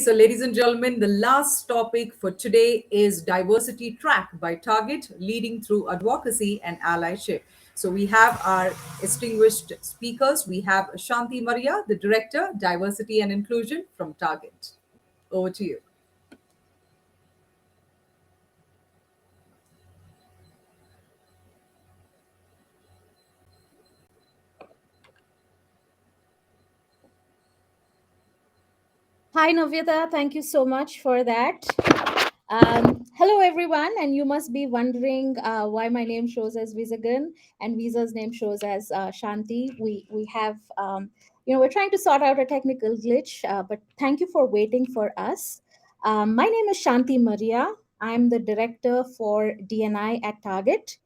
so ladies and gentlemen, the last topic for today is diversity track by Target, leading through advocacy and allyship. So we have our distinguished speakers. We have Shanti Maria, the Director, Diversity and Inclusion from Target. Over to you. Hi, Navyata. Thank you so much for that. Hello, everyone. And you must be wondering why my name shows as Visagan and Visa's name shows as Shanti. We have, we're trying to sort out a technical glitch, but thank you for waiting for us. My name is Shanti Maria. I'm the director for DNI at Target.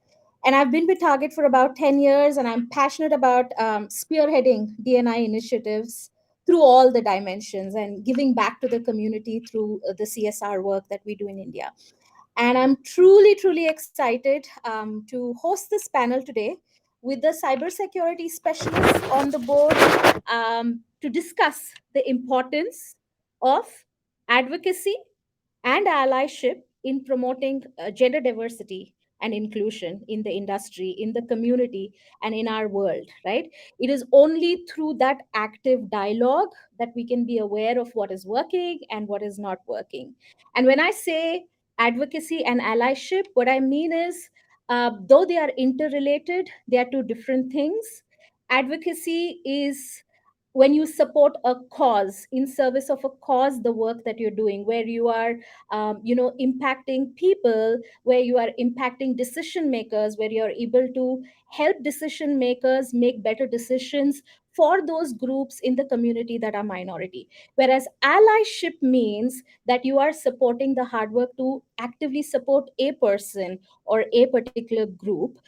And I've been with Target for about 10 years, and I'm passionate about spearheading DNI initiatives through all the dimensions and giving back to the community through the CSR work that we do in India. And I'm truly, truly excited to host this panel today with the cybersecurity specialists on the board to discuss the importance of advocacy and allyship in promoting gender diversity and inclusion in the industry, in the community, and in our world, right? It is only through that active dialogue that we can be aware of what is working and what is not working. And when I say advocacy and allyship, what I mean is, though they are interrelated, they are two different things. Advocacy is when you support a cause, in service of a cause, the work that you're doing, where you are impacting people, where you are impacting decision makers, where you're able to help decision makers make better decisions for those groups in the community that are minority. Whereas allyship means that you are supporting the hard work to actively support a person or a particular group,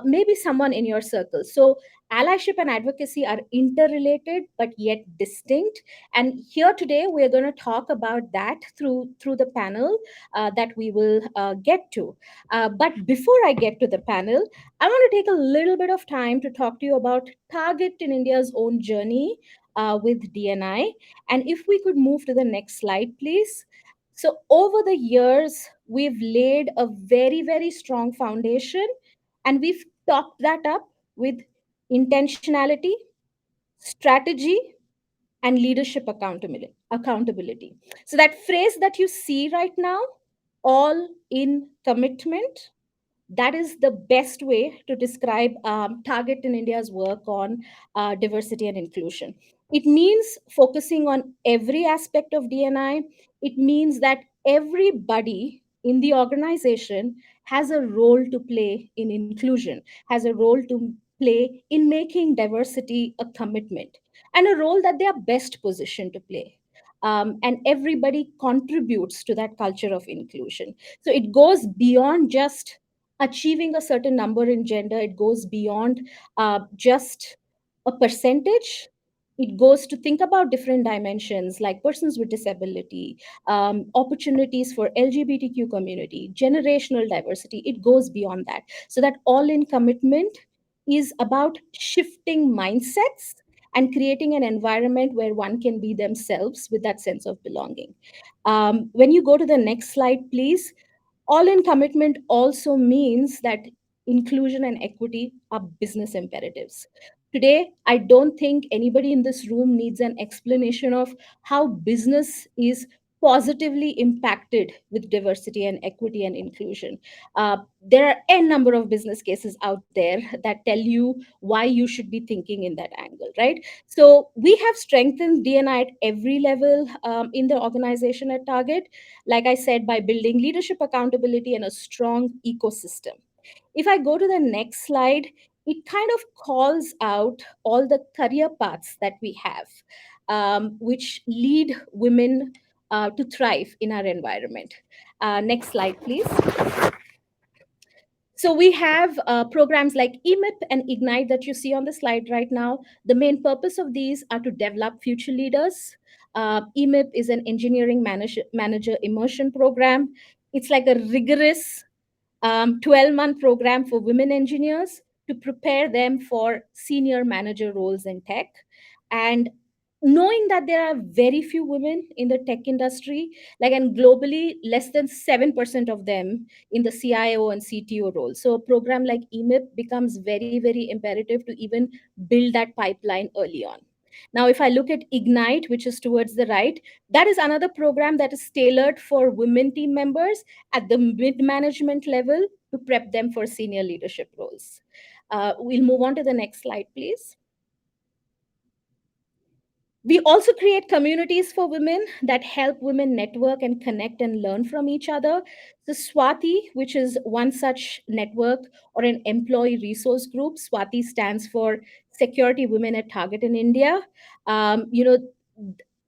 maybe someone in your circle. So allyship and advocacy are interrelated but yet distinct, and here today we're going to talk about that through the panel that we will get to. But before I get to the panel, I want to take a little bit of time to talk to you about Target in India's own journey with DNI. And if we could move to the next slide, please. So over the years, we've laid a very, very strong foundation, and we've topped that up with intentionality, strategy, and leadership accountability. So that phrase that you see right now, all in commitment, that is the best way to describe Target in India's work on diversity and inclusion. It means focusing on every aspect of DNI. It means that everybody in the organization has a role to play in inclusion, has a role to play in making diversity a commitment, and a role that they are best positioned to play. And everybody contributes to that culture of inclusion. So it goes beyond just achieving a certain number in gender. It goes beyond just a percentage. It goes to think about different dimensions like persons with disability, opportunities for LGBTQ community, generational diversity. It goes beyond that. So that all in commitment is about shifting mindsets and creating an environment where one can be themselves with that sense of belonging. When you go to the next slide, please. All in commitment also means that inclusion and equity are business imperatives. Today, I don't think anybody in this room needs an explanation of how business is positively impacted with diversity and equity and inclusion. There are a number of business cases out there that tell you why you should be thinking in that angle, right? So we have strengthened DNI at every level in the organization at Target, like I said, by building leadership accountability and a strong ecosystem. If I go to the next slide, it kind of calls out all the career paths that we have, which lead women to thrive in our environment. Next slide, please. So we have programs like EMIP and Ignite that you see on the slide right now. The main purpose of these are to develop future leaders. EMIP is an engineering manager immersion program. It's like a rigorous 12-month program for women engineers to prepare them for senior manager roles in tech. And knowing that there are very few women in the tech industry, like, and globally less than 7% of them in the CIO and CTO role. So a program like EMIP becomes very, very imperative to even build that pipeline early on. Now, if I look at Ignite, which is towards the right, that is another program that is tailored for women team members at the mid management level to prep them for senior leadership roles. We'll move on to the next slide, please. We also create communities for women that help women network and connect and learn from each other. The Swati, which is one such network or an employee resource group, Swati stands for Security Women at Target in India. You know,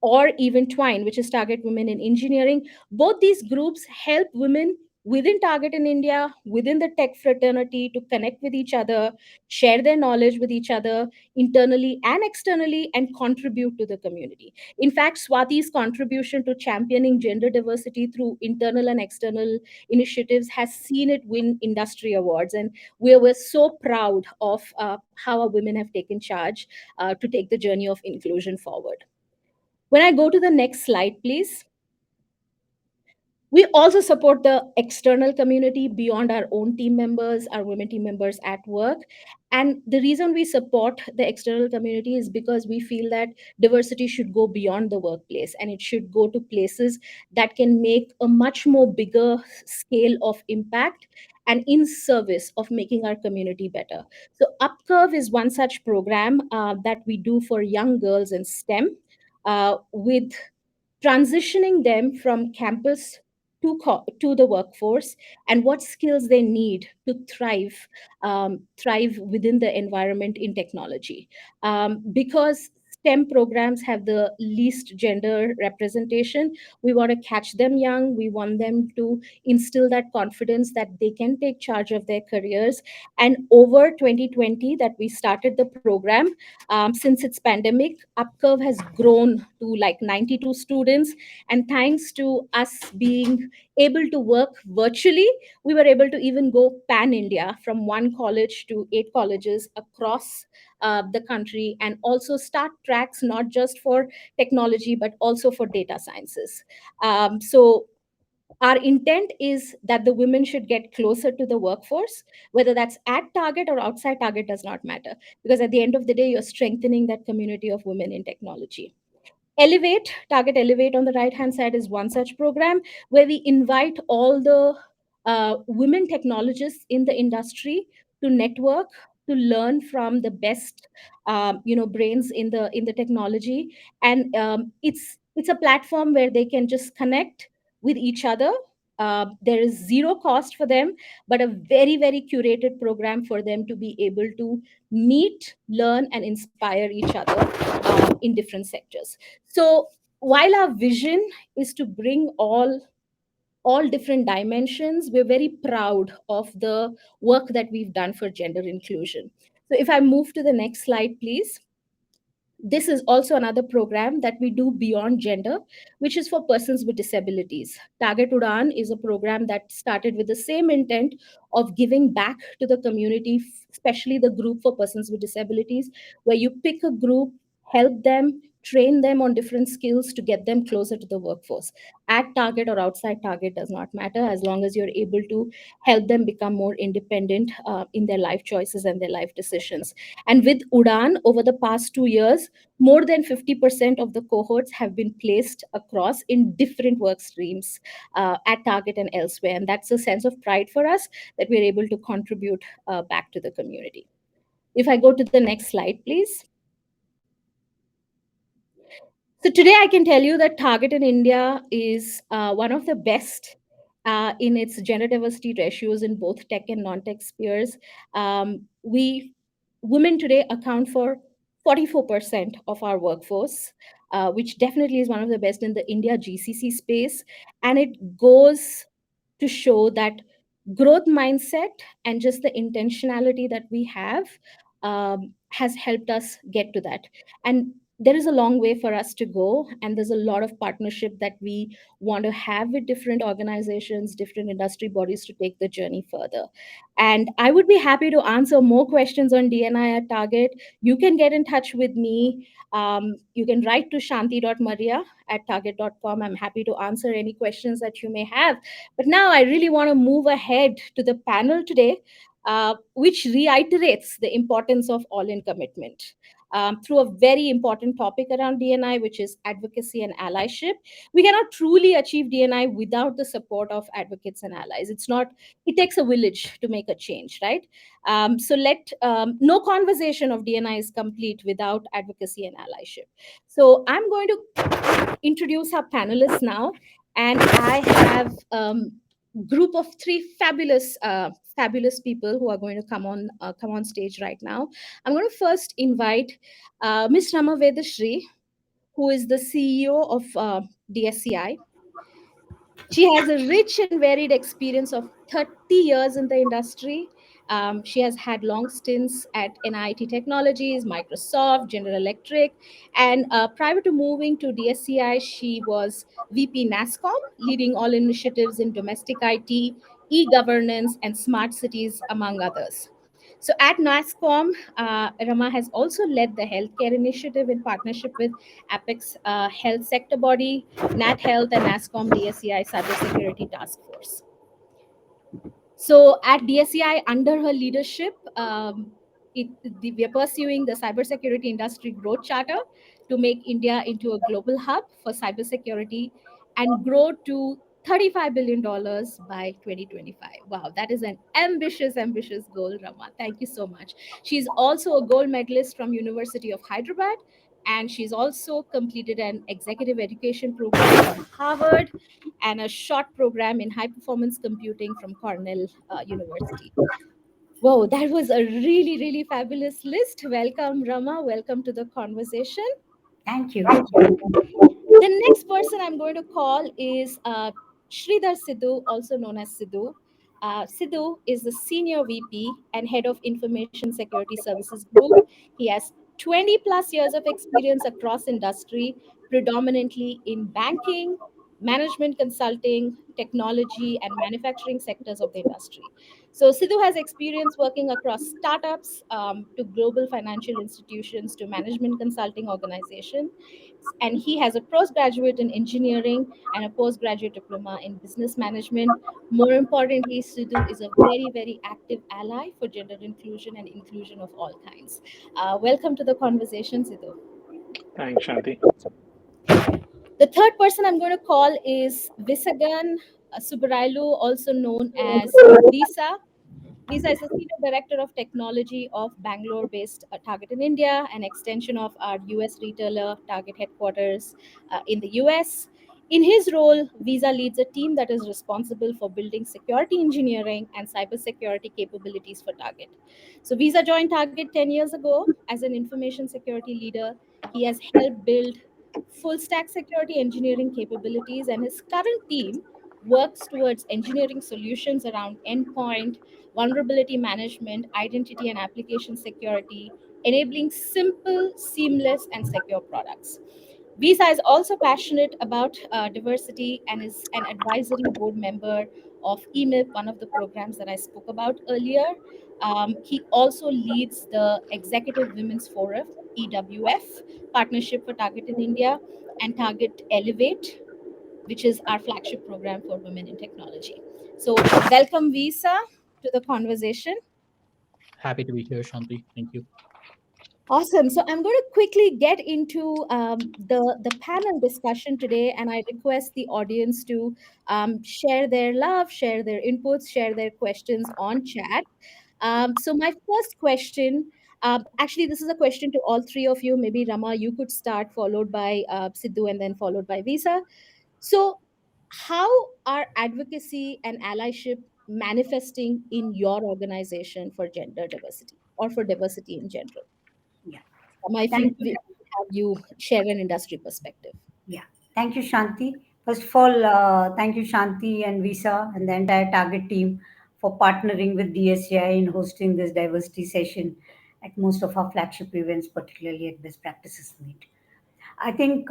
or even Twine, which is Target Women in Engineering. Both these groups help women within Target in India, within the tech fraternity, to connect with each other, share their knowledge with each other, internally and externally, and contribute to the community. In fact, Swati's contribution to championing gender diversity through internal and external initiatives has seen it win industry awards. And we're so proud of how our women have taken charge to take the journey of inclusion forward. When I go to the next slide, please. We also support the external community beyond our own team members, our women team members at work. And the reason we support the external community is because we feel that diversity should go beyond the workplace, and it should go to places that can make a much more bigger scale of impact and in service of making our community better. So, Upcurve is one such program that we do for young girls in STEM, with transitioning them from campus to the workforce, and what skills they need to thrive within the environment in technology. Because STEM programs have the least gender representation, we want to catch them young. We want them to instill that confidence that they can take charge of their careers. And over 2020 that we started the program, since its pandemic, Upcurve has grown to like 92 students. And thanks to us being able to work virtually, we were able to even go pan India from one college to 8 colleges across the country, and also start tracks not just for technology but also for data sciences. So our intent is that the women should get closer to the workforce, whether that's at Target or outside Target does not matter, because at the end of the day, you're strengthening that community of women in technology. Elevate, Target Elevate on the right hand side is one such program where we invite all the women technologists in the industry to network, to learn from the best brains in the technology. And it's a platform where they can just connect with each other. There is zero cost for them, but a very, very curated program for them to be able to meet, learn, and inspire each other in different sectors. So while our vision is to bring all different dimensions, we're very proud of the work that we've done for gender inclusion. So if I move to the next slide, please. This is also another program that we do beyond gender, which is for persons with disabilities. Target Udan is a program that started with the same intent of giving back to the community, especially the group for persons with disabilities, where you pick a group, help them, train them on different skills to get them closer to the workforce. At Target or outside Target does not matter, as long as you're able to help them become more independent in their life choices and their life decisions. And with Udan, over the past 2 years, more than 50% of the cohorts have been placed across in different work streams at Target and elsewhere. And that's a sense of pride for us that we're able to contribute back to the community. If I go to the next slide, please. So today I can tell you that Target in India is one of the best in its gender diversity ratios in both tech and non-tech spheres. We Women today account for 44% of our workforce, which definitely is one of the best in the India GCC space, and it goes to show that growth mindset and just the intentionality that we have has helped us get to that. And there is a long way for us to go, and there's a lot of partnership that we want to have with different organizations, different industry bodies to take the journey further. And I would be happy to answer more questions on DNI at Target. You can get in touch with me. You can write to shanti.maria at target.com. I'm happy to answer any questions that you may have. But now I really want to move ahead to the panel today, which reiterates the importance of all in commitment through a very important topic around DNI, which is advocacy and allyship. We cannot truly achieve DNI without the support of advocates and allies. It takes a village to make a change, right? No conversation of DNI is complete without advocacy and allyship. So I'm going to introduce our panelists now, and I have group of three fabulous people who are going to come on stage right now. I'm going to first invite Ms. Rama Vedashree, who is the CEO of DSCI. She has a rich and varied experience of 30 years in the industry. She has had long stints at NIT Technologies, Microsoft, General Electric, and prior to moving to DSCI, she was VP NASSCOM, leading all initiatives in domestic IT, e-governance, and smart cities, among others. So at NASSCOM, Rama has also led the healthcare initiative in partnership with Apex Health Sector Body, Nat Health, and NASSCOM DSCI Cybersecurity Task Force. So at DSCI, under her leadership, we are pursuing the cybersecurity industry growth charter to make India into a global hub for cybersecurity and grow to $35 billion by 2025. Wow, that is an ambitious goal, Rama. Thank you so much. She's also a gold medalist from University of Hyderabad, and she's also completed an executive education program from Harvard and a short program in high performance computing from Cornell University. Whoa, that was a really fabulous list. Welcome, Rama. Welcome to the conversation. Thank you. The next person I'm going to call is Sridhar Sidhu, also known as Sidhu. Sidhu is the Senior VP and Head of Information Security Services Group. He has 20 plus years of experience across industry, predominantly in banking, management consulting, technology, and manufacturing sectors of the industry. So Sidhu has experience working across startups to global financial institutions to management consulting organizations, and he has a postgraduate in engineering and a postgraduate diploma in business management. More importantly, Sidhu is a very active ally for gender inclusion and inclusion of all kinds. Welcome to the conversation, Sidhu. Thanks, Shanti. The third person I'm going to call is Visagan Subburayalu, also known as Visa. Visa is the Senior Director of Technology of Bangalore based Target in India, an extension of our US retailer Target headquarters in the US. In his role, Visa leads a team that is responsible for building security engineering and cybersecurity capabilities for Target. So, Visa joined Target 10 years ago as an information security leader. He has helped build full stack security engineering capabilities, and his current team works towards engineering solutions around endpoint, vulnerability management, identity and application security, enabling simple, seamless, and secure products. Visa is also passionate about diversity and is an advisory board member of EMIP, one of the programs that I spoke about earlier. He also leads the Executive Women's Forum, EWF, partnership for Target in India, and Target Elevate, which is our flagship program for women in technology. So, welcome, Visa, to the conversation. Happy to be here, Shanti. Thank you. Awesome. So I'm going to quickly get into the panel discussion today, and I request the audience to share their love, share their inputs, share their questions on chat. So my first question, actually, this is a question to all three of you. Maybe Rama, you could start, followed by Sidhu, and then followed by Visa. So, how are advocacy and allyship manifesting in your organization for gender diversity or for diversity in general? Yeah. If you Thank you. we have you share an industry perspective. Yeah. Thank you, Shanti. First of all, thank you, Shanti and Visa and the entire Target team for partnering with DSCI in hosting this diversity session at most of our flagship events, particularly at Best Practices Meet. I think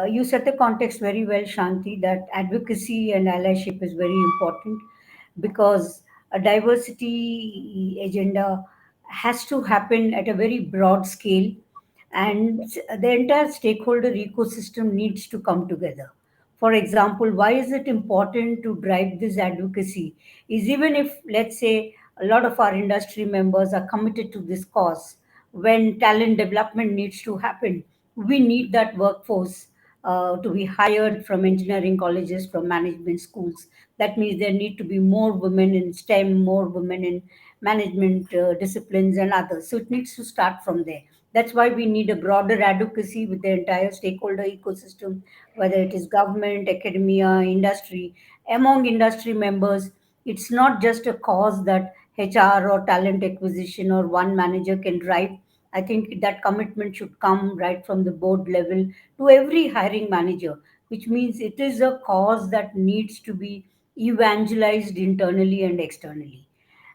you set the context very well, Shanti, that advocacy and allyship is very important because a diversity agenda has to happen at a very broad scale, and the entire stakeholder ecosystem needs to come together. For example, why is it important to drive this advocacy? Is even if, let's say, a lot of our industry members are committed to this cause, when talent development needs to happen, we need that workforce to be hired from engineering colleges, from management schools. That means there need to be more women in STEM, more women in management disciplines and others. So it needs to start from there. That's why we need a broader advocacy with the entire stakeholder ecosystem, whether it is government, academia, industry, among industry members. It's not just a cause that HR or talent acquisition or one manager can drive. I think that commitment should come right from the board level to every hiring manager, which means it is a cause that needs to be evangelized internally and externally.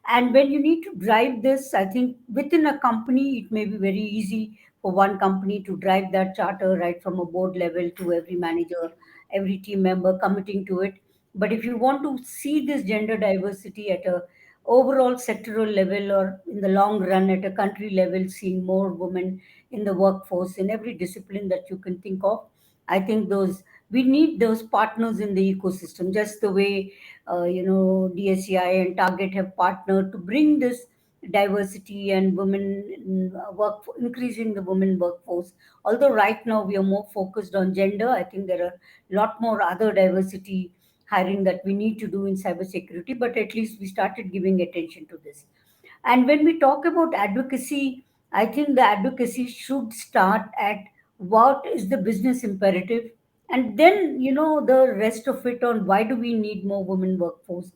And when you need to drive this, I think within a company, it may be very easy for one company to drive that charter right from a board level to every manager, every team member committing to it. But if you want to see this gender diversity at a overall sectoral level or in the long run at a country level, seeing more women in the workforce in every discipline that you can think of, I think those we need those partners in the ecosystem, just the way DSCI and Target have partnered to bring this diversity and women work, increasing the women workforce. Although right now we are more focused on gender, I think there are a lot more other diversity hiring that we need to do in cybersecurity, but at least we started giving attention to this. And when we talk about advocacy, I think the advocacy should start at what is the business imperative, and then the rest of it on why do we need more women workforce.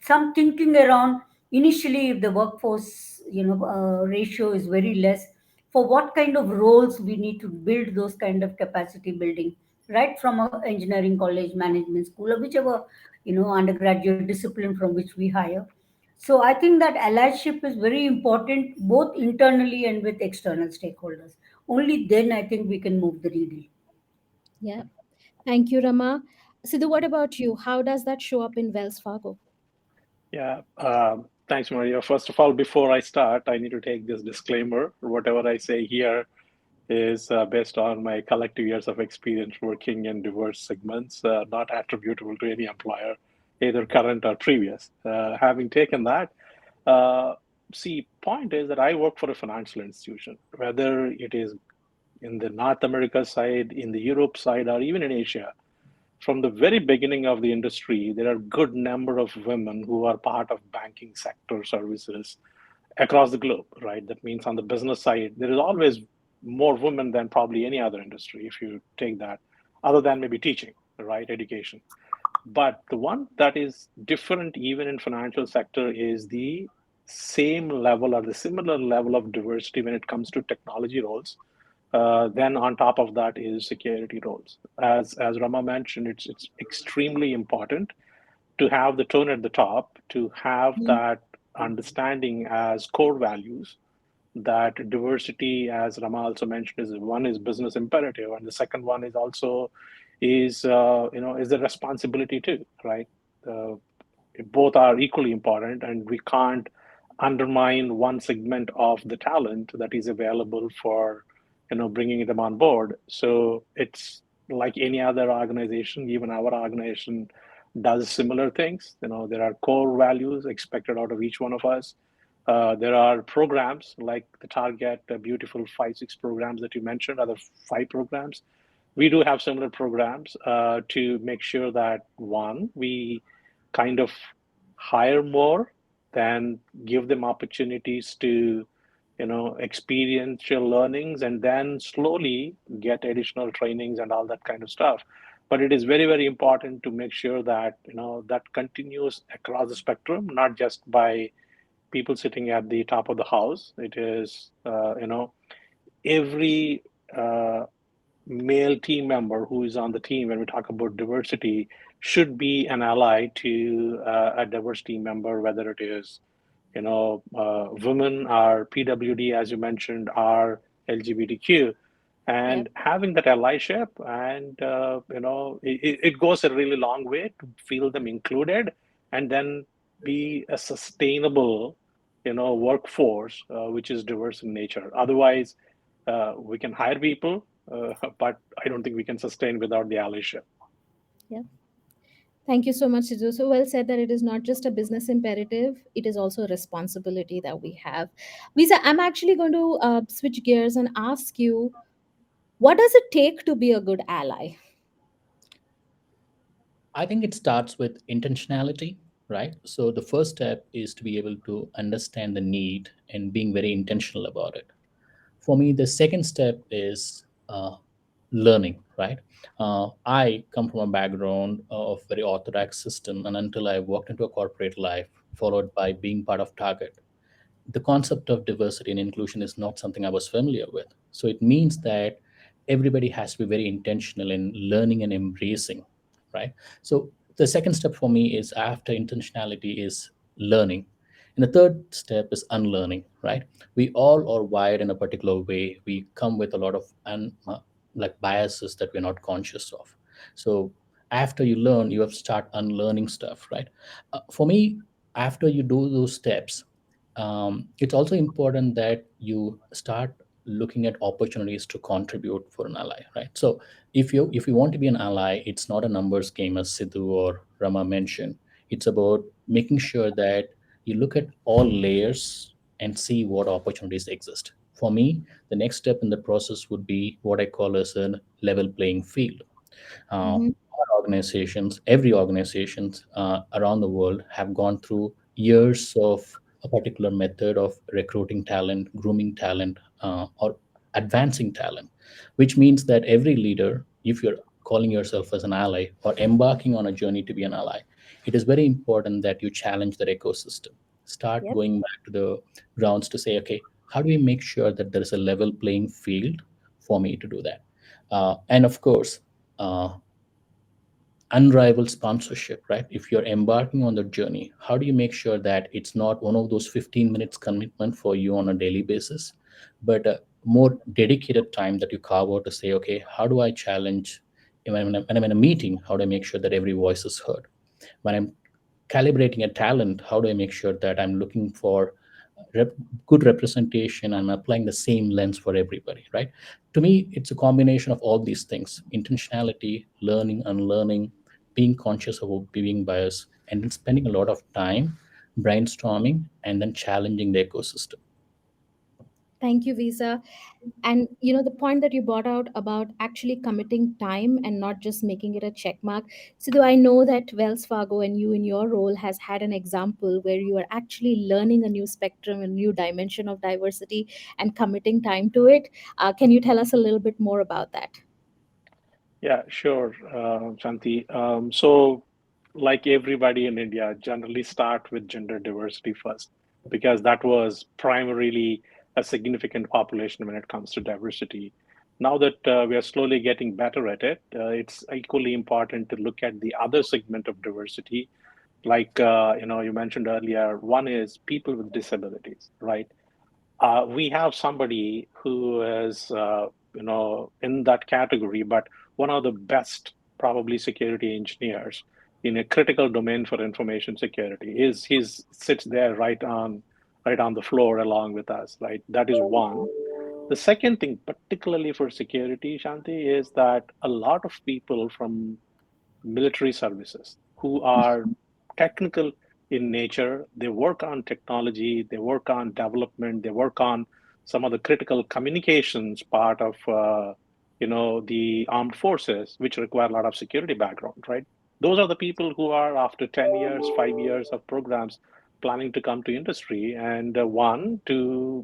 Some thinking around initially if the workforce ratio is very less, for what kind of roles we need to build those kind of capacity building right from a engineering college, management school, or whichever undergraduate discipline from which we hire. So I think that allyship is very important both internally and with external stakeholders. Only then I think we can move the needle. Yeah. Thank you, Rama. Sidhu, what about you? How does that show up in Wells Fargo? Yeah, thanks, Maria. First of all, before I start, I need to take this disclaimer. Whatever I say here is based on my collective years of experience working in diverse segments, not attributable to any employer, either current or previous. Having taken that, see, point is that I work for a financial institution, whether it is in the North America side, in the Europe side, or even in Asia. From the very beginning of the industry, there are a good number of women who are part of banking sector services across the globe, right? That means on the business side, there is always more women than probably any other industry, if you take that, other than maybe teaching, right? Education. But the one that is different even in financial sector is the same level or the similar level of diversity when it comes to technology roles. Then on top of that is security roles. As Rama mentioned, it's extremely important to have the tone at the top, to have that understanding as core values. That diversity, as Rama also mentioned, is one is business imperative, and the second one is also is the responsibility too, right? Uh, Both are equally important, and we can't undermine one segment of the talent that is available for bringing them on board. So it's like any other organization. Even our organization does similar things. There are core values expected out of each one of us. There are programs like the Target, beautiful 5, 6 programs that you mentioned, other 5 programs. We do have similar programs to make sure that one, we kind of hire more, then give them opportunities to experiential learnings, and then slowly get additional trainings and all that kind of stuff. But it is very, very important to make sure that that continues across the spectrum, not just by people sitting at the top of the house. It is every male team member who is on the team, when we talk about diversity, should be an ally to a diverse team member, whether it is women, or PWD, as you mentioned, are LGBTQ. And having that allyship, and it goes a really long way to feel them included, and then be a sustainable, workforce which is diverse in nature. Otherwise, we can hire people, but I don't think we can sustain without the allyship. Yeah. Thank you so much, Sidhu. So well said that it is not just a business imperative, it is also a responsibility that we have. Visa, I'm actually going to switch gears and ask you, what does it take to be a good ally? I think it starts with intentionality, right? So the first step is to be able to understand the need and being very intentional about it. For me, the second step is learning, right? I come from a background of very orthodox system, and until I walked into a corporate life, followed by being part of Target, the concept of diversity and inclusion is not something I was familiar with. So it means that everybody has to be very intentional in learning and embracing, right? So the second step for me is, after intentionality, is learning. And the third step is unlearning, right? We all are wired in a particular way. We come with a lot of like biases that we're not conscious of. So after you learn, you have to start unlearning stuff, right? For me, after you do those steps, it's also important that you start looking at opportunities to contribute for an ally, right? So if you want to be an ally, it's not a numbers game, as Sidhu or Rama mentioned. It's about making sure that you look at all layers and see what opportunities exist. For me, the next step in the process would be what I call as a level playing field. Mhm. Our organizations, every organizations around the world have gone through years of a particular method of recruiting talent, grooming talent, or advancing talent, which means that every leader, if you're calling yourself as an ally or embarking on a journey to be an ally, it is very important that you challenge that ecosystem. Start Yep. going back to the grounds to say, okay, how do we make sure that there is a level playing field for me to do that? And of course, uh, unrivaled sponsorship, right? If you're embarking on the journey, how do you make sure that it's not one of those 15 minutes commitment for you on a daily basis, but a more dedicated time that you carve out to say, okay, how do I challenge, when I'm in a meeting, how do I make sure that every voice is heard? When I'm calibrating a talent, how do I make sure that I'm looking for rep- good representation, I'm applying the same lens for everybody, right? To me, it's a combination of all these things: intentionality, learning, unlearning, being conscious of being biased, and then spending a lot of time brainstorming and then challenging the ecosystem. Thank you, Visa. And the point that you brought out about actually committing time and not just making it a check mark. So, do I know that Wells Fargo and you in your role has had an example where you are actually learning a new spectrum, a new dimension of diversity, and committing time to it? Can you tell us a little bit more about that? Yeah, sure, Shanti. So, like everybody in India, generally start with gender diversity first, because that was primarily a significant population when it comes to diversity. Now that we are slowly getting better at it, it's equally important to look at the other segment of diversity. Like you mentioned earlier, one is people with disabilities, right? We have somebody who is in that category, but one of the best probably security engineers in a critical domain for information security. Is He's sits there right on the floor along with us, right? That is one. The second thing, particularly for security, Shanti, is that a lot of people from military services who are technical in nature. They work on technology, they work on development, they work on some of the critical communications part of the armed forces, which require a lot of security background, right? Those are the people who are, after 10 years, 5 years of programs, planning to come to industry, and one, to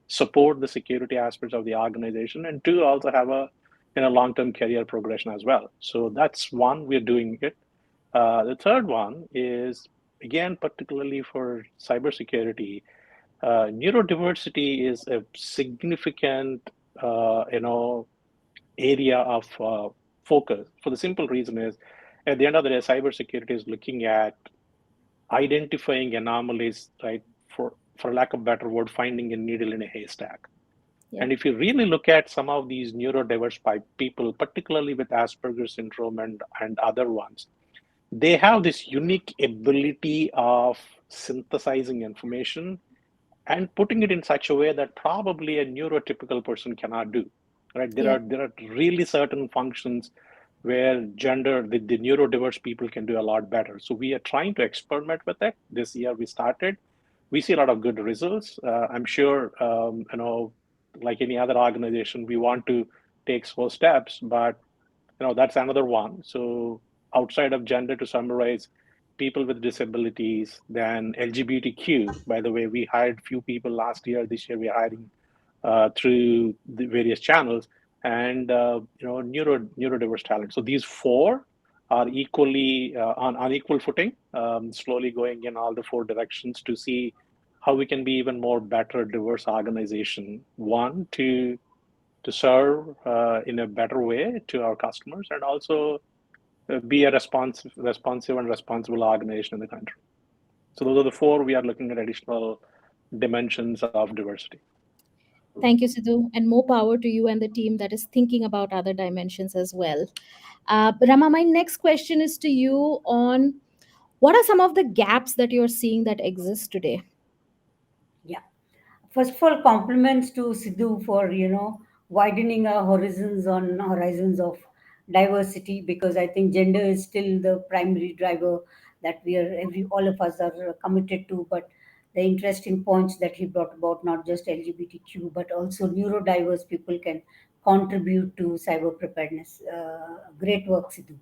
support the security aspects of the organization, and two, also have a long-term career progression as well. So that's one, we're doing it. The third one is, again, particularly for cybersecurity, neurodiversity is a significant, area of focus. For the simple reason is, at the end of the day, cybersecurity is looking at identifying anomalies, right? For lack of a better word, finding a needle in a haystack. Yeah. And if you really look at some of these neurodiverse people, particularly with Asperger's syndrome and other ones, they have this unique ability of synthesizing information and putting it in such a way that probably a neurotypical person cannot do. Right? There Yeah. are really certain functions where the neurodiverse people can do a lot better. So we are trying to experiment with it. This year we started. We see a lot of good results. I'm sure, like any other organization, we want to take slow steps, but that's another one. So outside of gender, to summarize, people with disabilities, then LGBTQ. By the way, we hired few people last year. This year we're hiring through the various channels, and neurodiverse talent. So these four are equally on equal footing, slowly going in all the four directions to see how we can be even more better diverse organization. One, to serve in a better way to our customers, and also be a responsive and responsible organization in the country. So those are the four. We are looking at additional dimensions of diversity. Thank you, Sidhu, and more power to you and the team that is thinking about other dimensions as well. Rama, my next question is to you on what are some of the gaps that you're seeing that exist today? Yeah. First of all, compliments to Sidhu for widening our horizons of diversity, because I think gender is still the primary driver that we are all of us are committed to. But the interesting points that he brought about, not just LGBTQ but also neurodiverse people can contribute to cyber preparedness. Great work, Sidhu.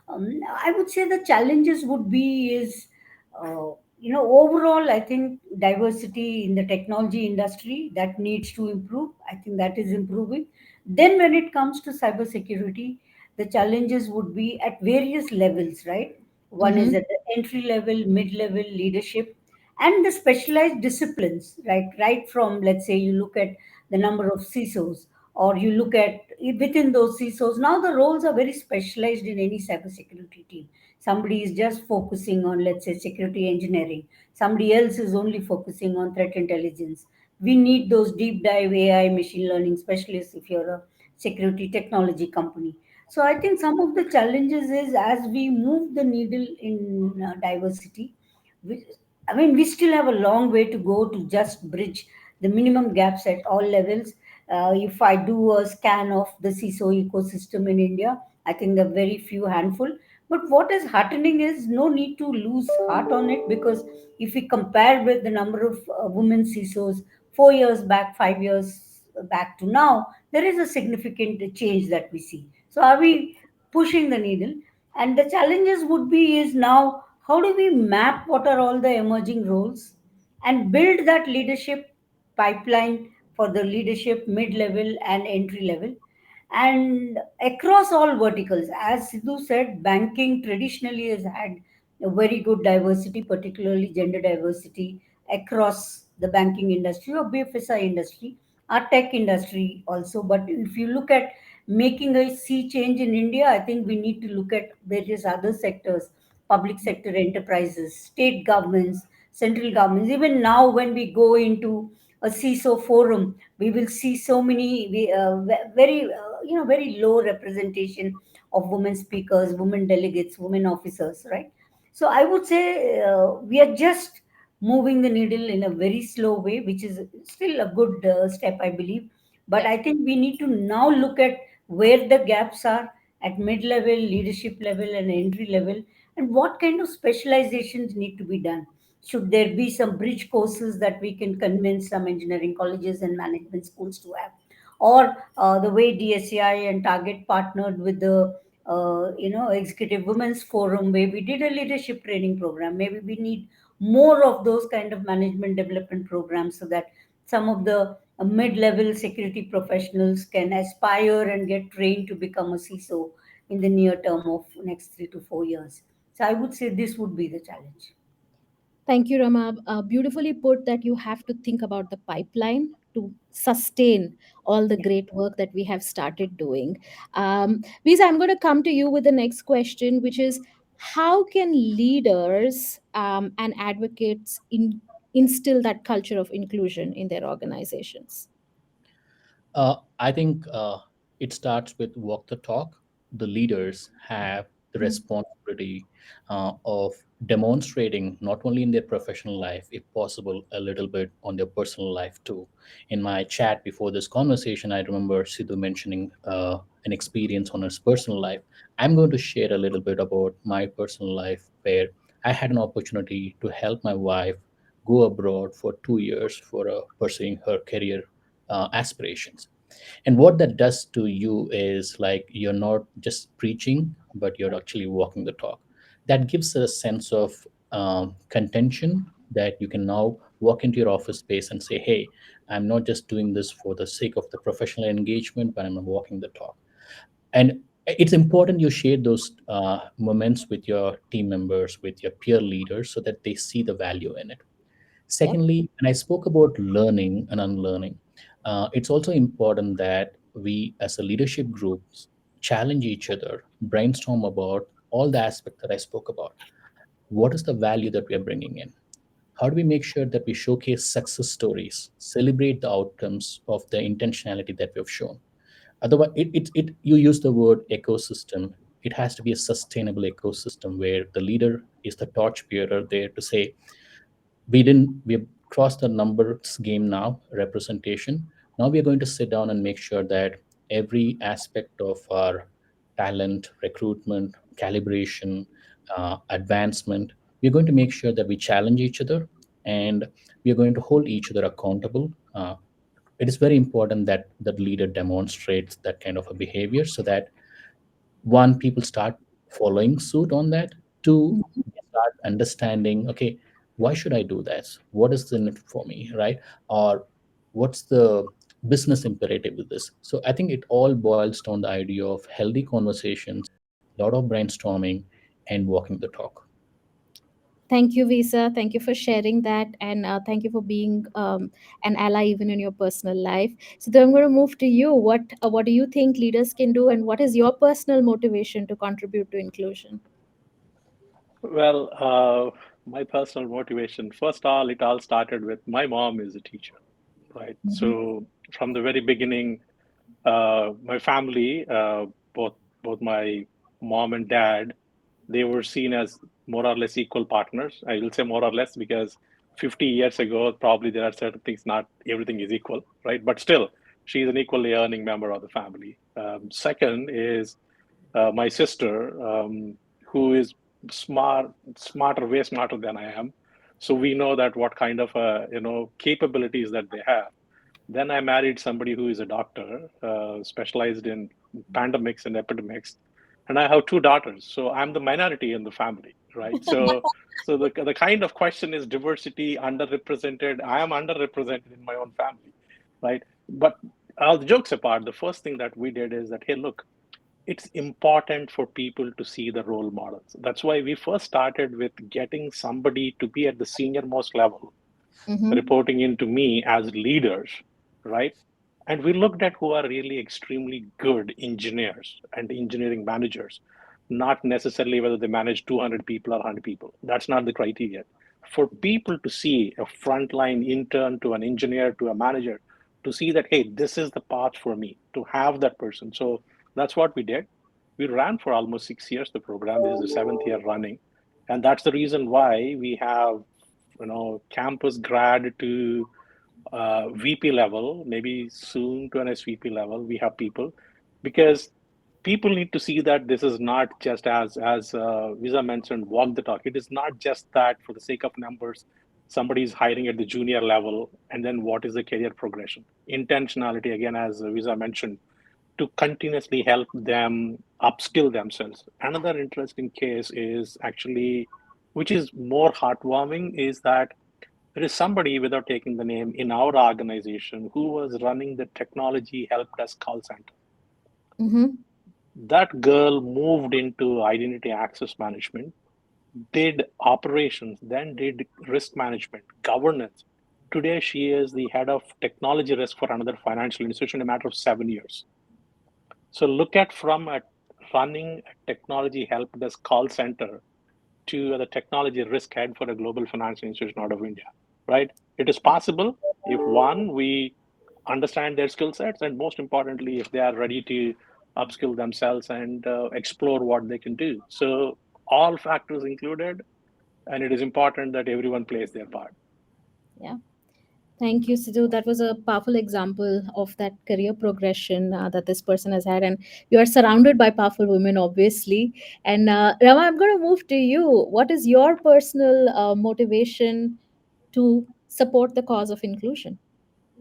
I would say the challenges would be is, overall, I think diversity in the technology industry that needs to improve. I think that is improving. Then, when it comes to cybersecurity, the challenges would be at various levels, right? One is Mm-hmm. at the entry level, mid level leadership, and the specialized disciplines, right? Right from, let's say, you look at the number of CISOs, or you look at within those CISOs. Now the roles are very specialized in any cybersecurity team. Somebody is just focusing on, let's say, security engineering. Somebody else is only focusing on threat intelligence. We need those deep dive AI machine learning specialists if you're a security technology company. So I think some of the challenges is, as we move the needle in diversity, we, I mean, we still have a long way to go to just bridge the minimum gaps at all levels. If I do a scan of the CISO ecosystem in India, I think there are very few handful. But what is heartening is no need to lose heart on it, because if we compare with the number of women CISOs 4 years back, 5 years back to now, there is a significant change that we see. So are we pushing the needle? And the challenges would be is now how do we map what are all the emerging roles and build that leadership pipeline for the leadership mid level and entry level, and across all verticals. As Sidhu said, banking traditionally has had a very good diversity, particularly gender diversity across the banking industry or BFSI industry, our tech industry also. But if you look at making a sea change in India, I think we need to look at various other sectors, public sector enterprises, state governments, central governments. Even now, when we go into a CISO forum, we will see so many very very low representation of women speakers, women delegates, women officers, right? So I would say we are just moving the needle in a very slow way, which is still a good step, I believe. But Yeah. I think we need to now look at where the gaps are at mid level, leadership level, and entry level, and what kind of specializations need to be done. Should there be some bridge courses that we can convince some engineering colleges and management schools to have? Or the way DSCI and Target partnered with the Executive Women's Forum, where we did a leadership training program. Maybe we need more of those kind of management development programs, so that some of the mid-level security professionals can aspire and get trained to become a CISO in the near term of next 3 to 4 years. So I would say this would be the challenge. Thank you, Rama. Beautifully put that you have to think about the pipeline to sustain all the Yeah. great work that we have started doing. Visa, I'm going to come to you with the next question, which is how can leaders and advocates instill that culture of inclusion in their organizations? I think it starts with walk the talk. The leaders have the responsibility of demonstrating not only in their professional life, if possible, a little bit on their personal life too. In my chat before this conversation, I remember Sidhu mentioning an experience on his personal life. I'm going to share a little bit about my personal life where I had an opportunity to help my wife go abroad for 2 years for pursuing her career aspirations. And what that does to you is like you're not just preaching, but you're actually walking the talk. That gives a sense of contention that you can now walk into your office space and say, hey, I'm not just doing this for the sake of the professional engagement, but I'm walking the talk. And it's important you share those moments with your team members, with your peer leaders, so that they see the value in it. Yep. Secondly, when I spoke about learning and unlearning, it's also important that we as a leadership group challenge each other, brainstorm about all the aspects that I spoke about. What is the value that we are bringing in? How do we make sure that we showcase success stories, celebrate the outcomes of the intentionality that we've shown? Otherwise, you use the word ecosystem. It has to be a sustainable ecosystem where the leader is the torchbearer there to say, we have crossed the numbers game now, representation. Now we are going to sit down and make sure that every aspect of our talent recruitment, calibration, advancement, we're going to make sure that we challenge each other, and we are going to hold each other accountable. It is very important that the leader demonstrates that kind of a behavior, so that one, people start following suit on that. Two, they start understanding, okay, why should I do this? What is in it for me, right? Or what's the business imperative with this? So I think it all boils down the idea of healthy conversations, a lot of brainstorming, and walking the talk. Thank you, Visa. Thank you for sharing that, and thank you for being an ally even in your personal life. So, then I'm going to move to you. What do you think leaders can do, and what is your personal motivation to contribute to inclusion? Well, my personal motivation, first all, it all started with my mom is a teacher, right? Mm-hmm. So from the very beginning, my family, both my mom and dad, they were seen as more or less equal partners. I will say more or less because 50 years ago, probably there are certain things, not everything is equal, right? But still, she's an equally earning member of the family. Second is my sister, who is way smarter than I am. So we know that what kind of capabilities that they have. Then I married somebody who is a doctor, specialized in pandemics and epidemics, and I have two daughters. So I'm the minority in the family, right? So the kind of question is diversity, underrepresented. I am underrepresented in my own family, right? But all the jokes apart, the first thing that we did is that, hey, look, it's important for people to see the role models. That's why we first started with getting somebody to be at the senior most level, Mm-hmm. reporting into me as leaders, right? And we looked at who are really extremely good engineers and engineering managers, not necessarily whether they manage 200 people or 100 people. That's not the criteria. For people to see a frontline intern to an engineer to a manager, to see that, hey, this is the path for me to have that person. So that's what we did. We ran for almost 6 years the program. This is the seventh year running. And that's the reason why we have campus grad to VP level, maybe soon to an SVP level. We have people because people need to see that this is not just as Visa mentioned, walk the talk. It is not just that for the sake of numbers. Somebody is hiring at the junior level, and then what is the career progression? Intentionality, again, as Visa mentioned, to continuously help them upskill themselves. Another interesting case is actually, which is more heartwarming, is that there is somebody, without taking the name, in our organization who was running the technology help desk call center. Mm-hmm. That girl moved into identity access management, did operations, then did risk management, governance. Today, she is the head of technology risk for another financial institution in a matter of 7 years. So look at from running a technology help desk call center to the technology risk head for a global financial institution out of India, right? It is possible if one, we understand their skill sets, and most importantly, if they are ready to upskill themselves and explore what they can do. So all factors included, and it is important that everyone plays their part. Yeah. Thank you, Sidhu. That was a powerful example of that career progression that this person has had. And you are surrounded by powerful women, obviously. And Rama, I'm going to move to you. What is your personal motivation to support the cause of inclusion?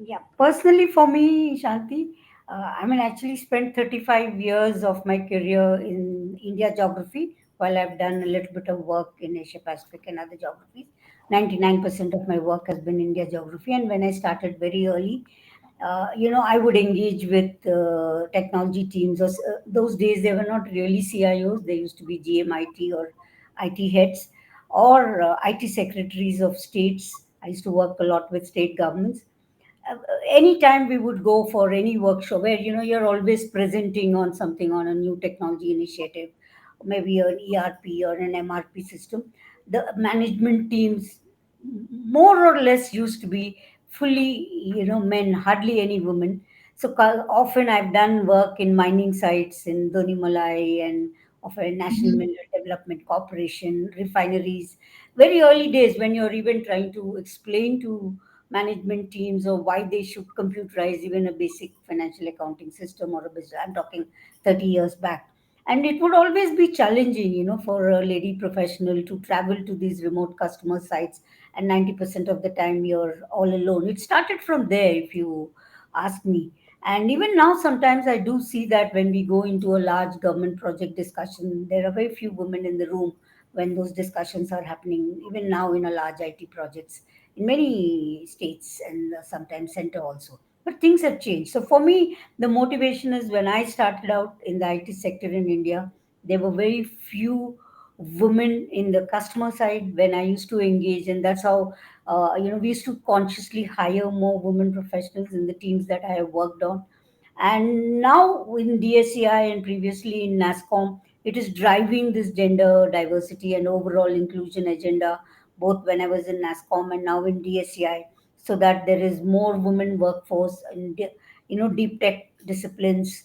Yeah, personally for me, Shanti, I mean, actually spent 35 years of my career in India geography, while I've done a little bit of work in Asia Pacific and other geographies. 99% of my work has been India geography. And when I started very early, I would engage with technology teams. Those days, they were not really CIOs, they used to be GMIT or IT heads or IT secretaries of states. I used to work a lot with state governments. Anytime we would go for any workshop where you're always presenting on something, on a new technology initiative, maybe an ERP or an MRP system, the management teams more or less used to be fully men, hardly any women. So often I've done work in mining sites in Donimalai and of a National Mhm. Mineral Development Corporation, refineries, very early days, when you're even trying to explain to management teams or why they should computerize even a basic financial accounting system or a business. I'm talking 30 years back. And it would always be challenging, for a lady professional to travel to these remote customer sites. And 90% of the time you're all alone. It started from there, if you ask me. And even now, sometimes I do see that when we go into a large government project discussion, there are very few women in the room when those discussions are happening, even now in a large IT projects in many states and sometimes center also. But things have changed. So for me, the motivation is when I started out in the IT sector in India, there were very few women in the customer side when I used to engage, and that's how we used to consciously hire more women professionals in the teams that I have worked on. And now in DSCI and previously in NASSCOM, it is driving this gender diversity and overall inclusion agenda, both when I was in NASSCOM and now in DSCI, so that there is more women workforce in deep tech disciplines.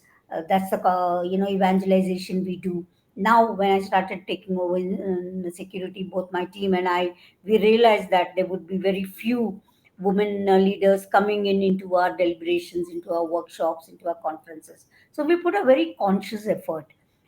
That's the evangelization we do. Now, when I started taking over in the security, both my team and I, we realized that there would be very few women leaders coming in into our deliberations, into our workshops, into our conferences. So we put a very conscious effort.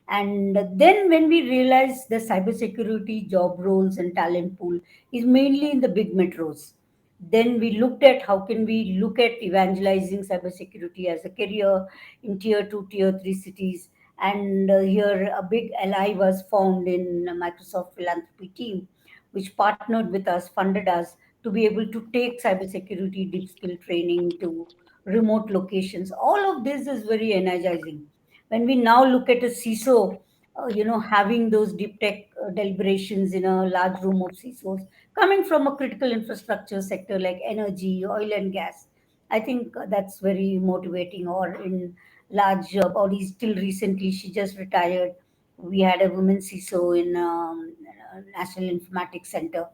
And then when we realized the cybersecurity job roles and talent pool is mainly in the big metros, then we looked at how can we look at evangelizing cybersecurity as a career in tier 2, tier 3 cities. And here a big ally was formed in Microsoft philanthropy team, which partnered with us, funded us to be able to take cybersecurity deep skill training to remote locations. All of this is very energizing. When we now look at a CISO, having those deep tech deliberations in a large room of CISOs coming from a critical infrastructure sector like energy, oil and gas, I think that's very motivating. Or in large bodies, till recently, she just retired. We had a women CISO in National Informatics Center.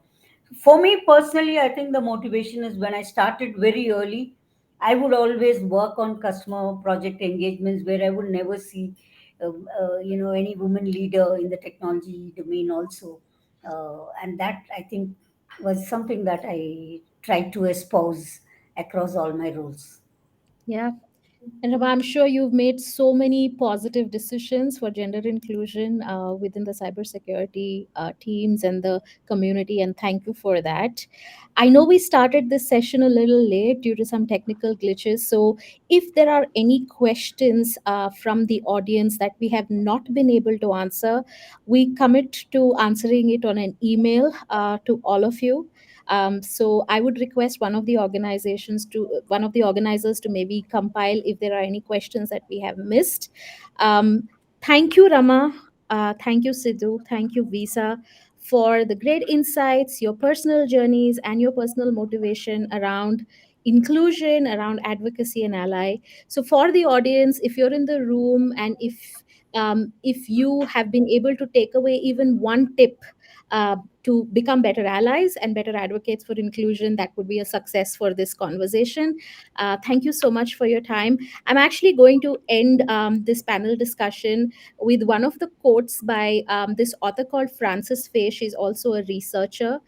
For me personally, I think the motivation is when I started very early, I would always work on customer project engagements where I would never see, any woman leader in the technology domain also. And that I think was something that I tried to espouse across all my roles. Yeah. And Rama, I'm sure you've made so many positive decisions for gender inclusion within the cybersecurity teams and the community, and thank you for that. I know we started this session a little late due to some technical glitches. So, if there are any questions from the audience that we have not been able to answer, we commit to answering it on an email to all of you. So I would request one of the organizers to maybe compile if there are any questions that we have missed. Um, Thank you, Rama. Thank you, Sidhu. Thank you, Visa, for the great insights, your personal journeys, and your personal motivation around inclusion, around advocacy and ally. So, for the audience, if you're in the room and if you have been able to take away even one tip to become better allies and better advocates for inclusion, that would be a success for this conversation. Thank you so much for your time. I'm actually going to end this panel discussion with one of the quotes by this author called Frances Faye. She's also a researcher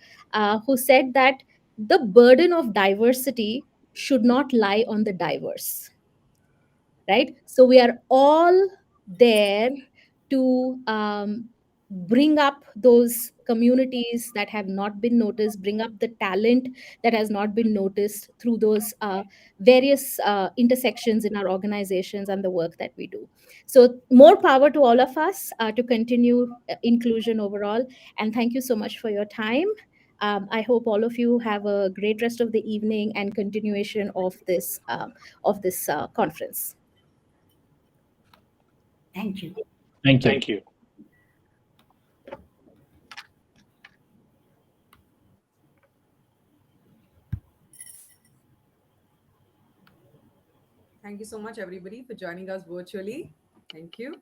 who said that the burden of diversity should not lie on the diverse, right? So we are all there to bring up those communities that have not been noticed, bring up the talent that has not been noticed through those various intersections in our organizations and the work that we do. So more power to all of us to continue inclusion overall. And thank you so much for your time. I hope all of you have a great rest of the evening and continuation of this conference. Thank you. Thank you. Thank you. Thank you so much, everybody, for joining us virtually. Thank you.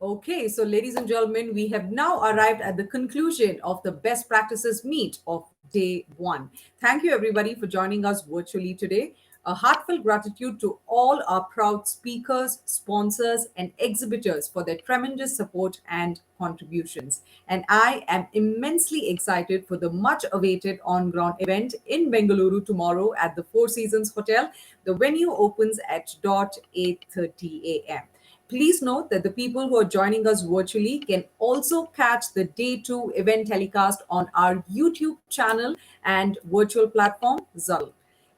Okay, so ladies and gentlemen, we have now arrived at the conclusion of the best practices meet of day one. Thank you, everybody, for joining us virtually today. A heartfelt gratitude to all our proud speakers, sponsors, and exhibitors for their tremendous support and contributions. And I am immensely excited for the much awaited on ground event in Bengaluru tomorrow at the Four Seasons Hotel. The venue opens at 8:30 a.m. Please note that the people who are joining us virtually can also catch the day two event telecast on our YouTube channel and virtual platform, Zal.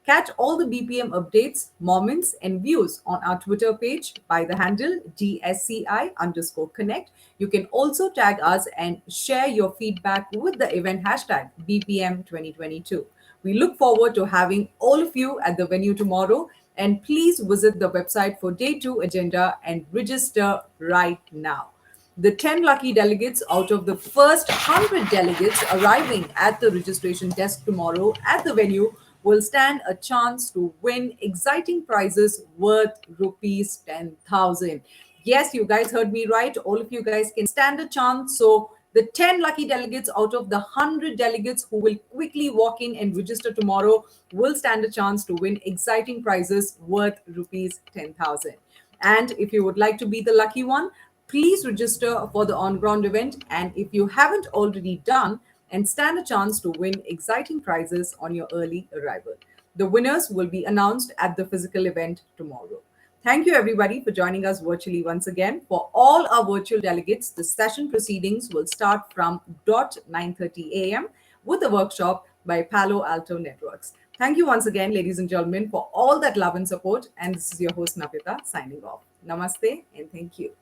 Catch all the BPM updates, moments, and views on our Twitter page by the handle DSCI_connect. You can also tag us and share your feedback with the event hashtag BPM 2022. We look forward to having all of you at the venue tomorrow. And please visit the website for day two agenda and register right now. The 10 lucky delegates out of the first 100 delegates arriving at the registration desk tomorrow at the venue will stand a chance to win exciting prizes worth rupees 10,000. Yes, you guys heard me right. All of you guys can stand a chance. So the 10 lucky delegates out of the 100 delegates who will quickly walk in and register tomorrow will stand a chance to win exciting prizes worth rupees 10,000. And if you would like to be the lucky one, please register for the on ground event. And if you haven't already done, and stand a chance to win exciting prizes on your early arrival. The winners will be announced at the physical event tomorrow. Thank you, everybody, for joining us virtually once again. For all our virtual delegates, the session proceedings will start from 9:30 a.m. with a workshop by Palo Alto Networks. Thank you once again, ladies and gentlemen, for all that love and support. And this is your host, Navita, signing off. Namaste and thank you.